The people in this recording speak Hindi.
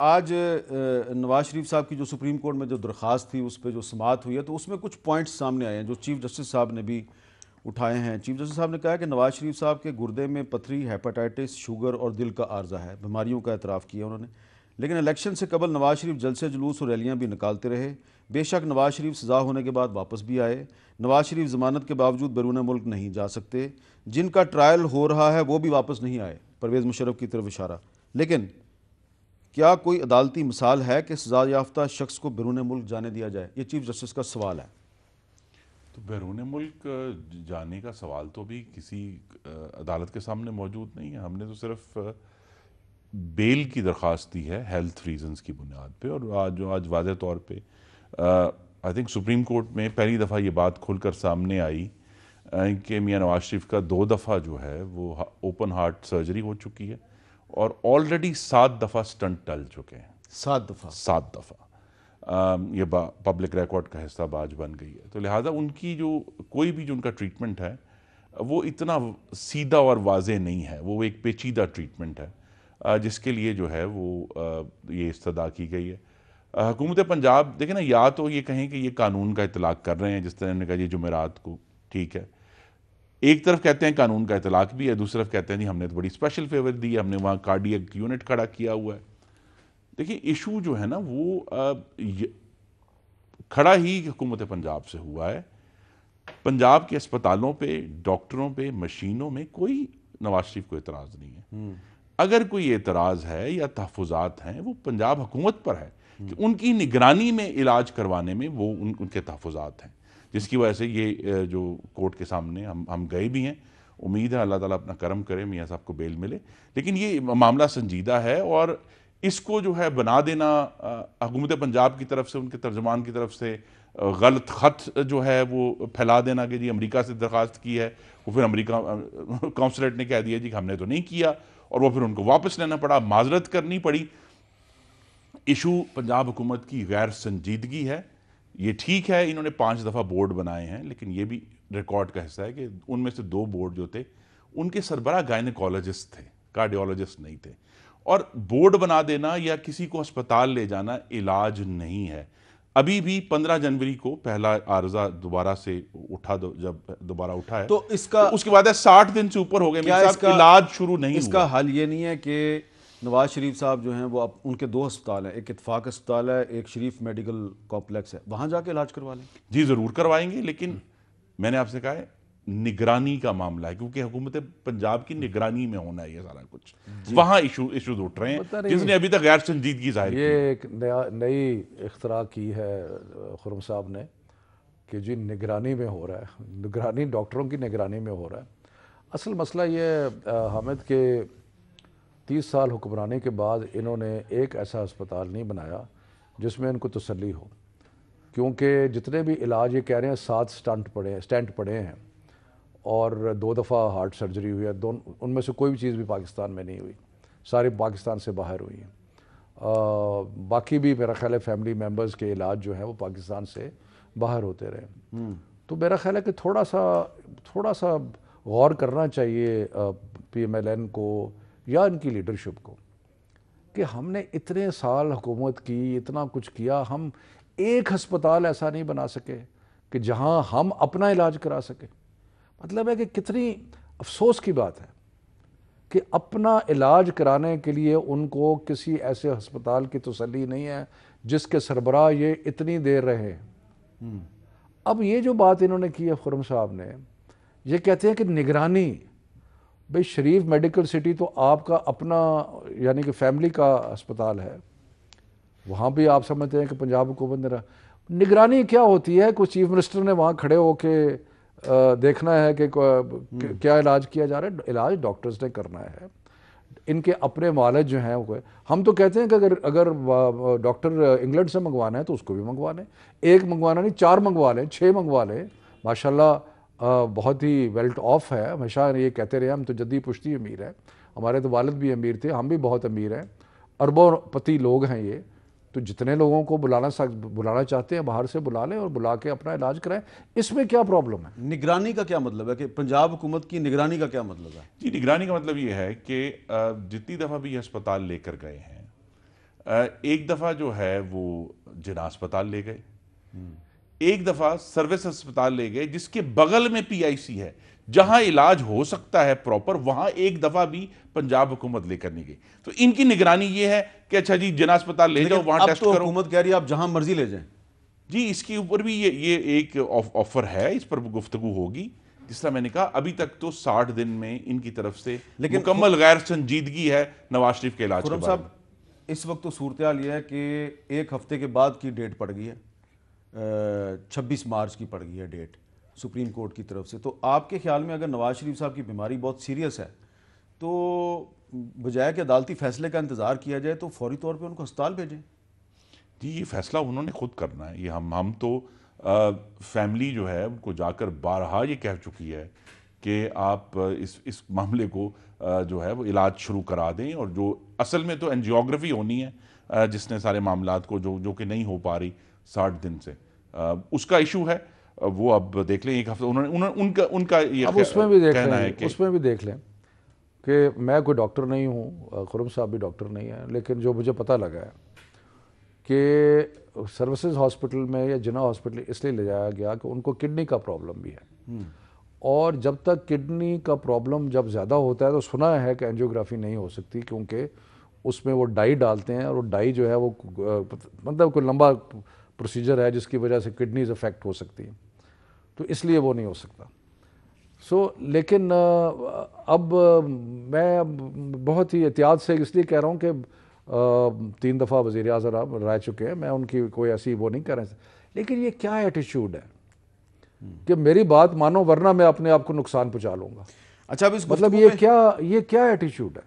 आज नवाज शरीफ साहब की जो सुप्रीम कोर्ट में जो दरख्वास्त थी उस पर जो समाअत हुई है, तो उसमें कुछ पॉइंट्स सामने आए हैं जो चीफ जस्टिस साहब ने भी उठाए हैं। चीफ जस्टिस साहब ने कहा कि नवाज शरीफ साहब के गुर्दे में पथरी, हेपेटाइटिस, शुगर और दिल का आर्जा है। बीमारियों का एतराफ़ किया उन्होंने। लेकिन इलेक्शन से कबल नवाज शरीफ जलसे जुलूस और रैलियाँ भी निकालते रहे। बेशक नवाज शरीफ सज़ा होने के बाद वापस भी आए। नवाज शरीफ ज़मानत के बावजूद बैरून मुल्क नहीं जा सकते। जिनका ट्रायल हो रहा है वो भी वापस नहीं आए। परवेज़ मुशर्रफ की तरफ इशारा। लेकिन क्या कोई अदालती मिसाल है कि सजा याफ्ता शख्स को बैरून मुल्क जाने दिया जाए? ये चीफ जस्टिस का सवाल है। तो बैरून मुल्क जाने का सवाल तो अभी किसी अदालत के सामने मौजूद नहीं है। हमने तो सिर्फ बेल की दरख्वास्त दी है हेल्थ रीजंस की बुनियाद पे, और आज वाज़ेह तौर पे आई थिंक सुप्रीम कोर्ट में पहली दफ़ा ये बात खुलकर सामने आई कि मियां नवाज शरीफ का 2 दफ़ा जो है वो ओपन हार्ट सर्जरी हो चुकी है और ऑलरेडी 7 दफ़ा स्टंट टल चुके हैं। 7 दफ़ा ये पब्लिक रिकॉर्ड का हिस्सा बाज बन गई है। तो लिहाजा उनकी जो कोई भी जो उनका ट्रीटमेंट है वो इतना सीधा और वाज़ेह नहीं है, वो एक पेचीदा ट्रीटमेंट है जिसके लिए जो है वो ये इस्तदा की गई है। हुकूमत पंजाब देखें ना, या तो ये कहें कि ये कानून का इतलाक़ कर रहे हैं जिस तरह ने कहा ये जुमेरात को, ठीक है, एक तरफ कहते हैं कानून का इतलाक़ भी है, दूसरी तरफ कहते हैं जी हमने तो बड़ी स्पेशल फेवर दी है, हमने वहाँ कार्डियक यूनिट खड़ा किया हुआ है। देखिए इशू जो है ना वो खड़ा ही हुकूमत पंजाब से हुआ है। पंजाब के अस्पतालों पे, डॉक्टरों पे, मशीनों में कोई नवाज शरीफ को एतराज़ नहीं है। अगर कोई एतराज़ है या तहफ़्फ़ुज़ात हैं वो पंजाब हुकूमत पर है कि उनकी निगरानी में इलाज करवाने में वो उनके तहफ़्फ़ुज़ात हैं, जिसकी वजह से ये जो कोर्ट के सामने हम गए भी हैं। उम्मीद है अल्लाह ताला अपना करम करे, मियाँ साहब को बेल मिले। लेकिन ये मामला संजीदा है और इसको जो है बना देना हुकूमत पंजाब की तरफ से, उनके तर्जुमान की तरफ से गलत ख़त जो है वो फैला देना कि जी अमेरिका से दरख्वास्त की है, वो फिर अमेरिका कौंसलेट ने कह दिया जी हमने तो नहीं किया, और वो फिर उनको वापस लेना पड़ा, माजरत करनी पड़ी। इशू पंजाब हुकूमत की गैर संजीदगी है। ये ठीक है इन्होंने 5 दफ़ा बोर्ड बनाए हैं, लेकिन ये भी रिकॉर्ड का हिस्सा है कि उनमें से 2 बोर्ड जो थे उनके सरबराह गायनेकोलॉजिस्ट थे, कार्डियोलॉजिस्ट नहीं थे। और बोर्ड बना देना या किसी को अस्पताल ले जाना इलाज नहीं है। अभी भी 15 जनवरी को पहला आर्जा दोबारा से उठा, जब दोबारा उठा है तो इसका तो उसके बाद 60 दिन से ऊपर हो गए, क्या इसका इलाज शुरू नहीं इसका हुआ। हल ये नहीं है कि नवाज शरीफ साहब जो हैं वो अब उनके 2 अस्पताल हैं, एक इत्तेफाक अस्पताल है, एक शरीफ मेडिकल कॉम्प्लेक्स है, वहाँ जाके इलाज करवा लें? जी ज़रूर करवाएंगे, लेकिन मैंने आपसे कहा है निगरानी का मामला है, क्योंकि हुकूमत पंजाब की निगरानी में होना है ये सारा कुछ। वहाँ इशूज उठ रहे हैं जिसने अभी तक गैर संजीदगी जाहिर की। ये एक नई इख्तरा की है खुरम साहब ने कि जी निगरानी में हो रहा है, निगरानी डॉक्टरों की निगरानी में हो रहा है। असल मसला ये हामिद के 30 साल हुक्मरानी के बाद इन्होंने एक ऐसा अस्पताल नहीं बनाया जिसमें इनको तसल्ली हो, क्योंकि जितने भी इलाज ये कह रहे हैं 7 स्टेंट पड़े हैं और 2 दफ़ा हार्ट सर्जरी हुई है, उनमें से कोई भी चीज़ भी पाकिस्तान में नहीं हुई, सारी पाकिस्तान से बाहर हुई हैं। बाकी भी मेरा ख्याल है फैमिली मेम्बर्स के इलाज जो है वो पाकिस्तान से बाहर होते रहे। तो मेरा ख्याल है कि थोड़ा सा गौर करना चाहिए PMLN को या इनकी लीडरशिप को कि हमने इतने साल हुकूमत की, इतना कुछ किया, हम एक अस्पताल ऐसा नहीं बना सके कि जहां हम अपना इलाज करा सके। मतलब है कि कितनी अफसोस की बात है कि अपना इलाज कराने के लिए उनको किसी ऐसे अस्पताल की तसल्ली नहीं है जिसके सरबराह ये इतनी देर रहे। अब ये जो बात इन्होंने की है खुरम साहब ने, ये कहते हैं कि निगरानी, भाई शरीफ मेडिकल सिटी तो आपका अपना यानी कि फैमिली का अस्पताल है, वहाँ भी आप समझते हैं कि पंजाब हुकूमत ने निगरानी क्या होती है? कोई चीफ मिनिस्टर ने वहाँ खड़े होके देखना है कि क्या इलाज किया जा रहा है? इलाज डॉक्टर्स ने करना है, इनके अपने मालिज जो हैं वो। हम तो कहते हैं कि अगर डॉक्टर इंग्लैंड से मंगवाना है तो उसको भी मंगवा लें, एक मंगवाना नहीं 4 मंगवा लें, 6 मंगवा लें। माशाल्लाह बहुत ही वेल्ट ऑफ है, हमेशा ये कहते रहे हम तो जद्दी पुश्ती अमीर है, हमारे तो वालिद भी अमीर थे, हम भी बहुत अमीर हैं, अरबों पति लोग हैं ये। तो जितने लोगों को बुलाना चाहते हैं बाहर से बुला लें और बुला के अपना इलाज कराएं, इसमें क्या प्रॉब्लम है? निगरानी का क्या मतलब है कि पंजाब हुकूमत की निगरानी का क्या मतलब है? जी निगरानी का मतलब ये है कि जितनी दफ़ा भी ये अस्पताल लेकर गए हैं एक दफ़ा जो है वो जिना अस्पताल ले गए, एक दफ़ा सर्विस अस्पताल ले गए जिसके बगल में पीआईसी है, जहां इलाज हो सकता है प्रॉपर, वहां एक दफ़ा भी पंजाब हुकूमत लेकर नहीं गई। तो इनकी निगरानी ये है कि अच्छा जी जिना अस्पताल ले जाओ, वहां अब टेस्ट तो करो। हुकूमत कह रही है आप जहां मर्जी ले जाएं। जी, इसके ऊपर भी ये एक ऑफर है, इस पर गुफ्तगू होगी। जिस तरह मैंने कहा, अभी तक तो 60 दिन में इनकी तरफ से लेकिन मुकम्मल गैर संजीदगी है नवाज शरीफ के इलाज के खुर्रम बारे में। साहब, इस वक्त तो सूरत हाल ये है कि एक हफ्ते के बाद की डेट पड़ गई है, 26 मार्च की पड़ गई है डेट सुप्रीम कोर्ट की तरफ से। तो आपके ख्याल में अगर नवाज शरीफ साहब की बीमारी बहुत सीरियस है तो बजाय कि अदालती फैसले का इंतज़ार किया जाए तो फौरी तौर पे उनको अस्पताल भेजें। जी, ये फैसला उन्होंने खुद करना है। ये हम तो फैमिली जो है उनको जाकर बारहा ये कह चुकी है कि आप इस मामले को जो है वो इलाज शुरू करा दें, और जो असल में तो एंजियोग्राफी होनी है जिसने सारे मामलात को जो कि नहीं हो पा रही 60 दिन से, उसका इशू है। वो अब देख लें, एक हफ्ता उन्होंने उनका ये अब उसमें भी देख कहना है लें, कि उसमें भी देख लें कि मैं कोई डॉक्टर नहीं हूँ, खुर्रम साहब भी डॉक्टर नहीं है, लेकिन जो मुझे पता लगा है कि सर्विसेज हॉस्पिटल में या जिना हॉस्पिटल इसलिए ले जाया गया कि उनको किडनी का प्रॉब्लम भी है, और जब तक किडनी का प्रॉब्लम जब ज़्यादा होता है तो सुना है कि एंजियोग्राफी नहीं हो सकती, क्योंकि उसमें वो डाई डालते हैं और वो डाई जो है वो मतलब कोई लंबा प्रोसीजर है जिसकी वजह से किडनीज अफेक्ट हो सकती हैं, तो इसलिए वो नहीं हो सकता। लेकिन अब मैं बहुत ही एहतियात से इसलिए कह रहा हूँ कि 3 दफ़ा वज़ीर आज़म रह चुके हैं, मैं उनकी कोई ऐसी वो नहीं कर रहा, लेकिन ये क्या एटीट्यूड है कि मेरी बात मानो वरना मैं अपने आप को नुकसान पहुँचा लूँगा। अच्छा, अब इस मतलब गुफ्तगू में ये क्या एटीट्यूड है?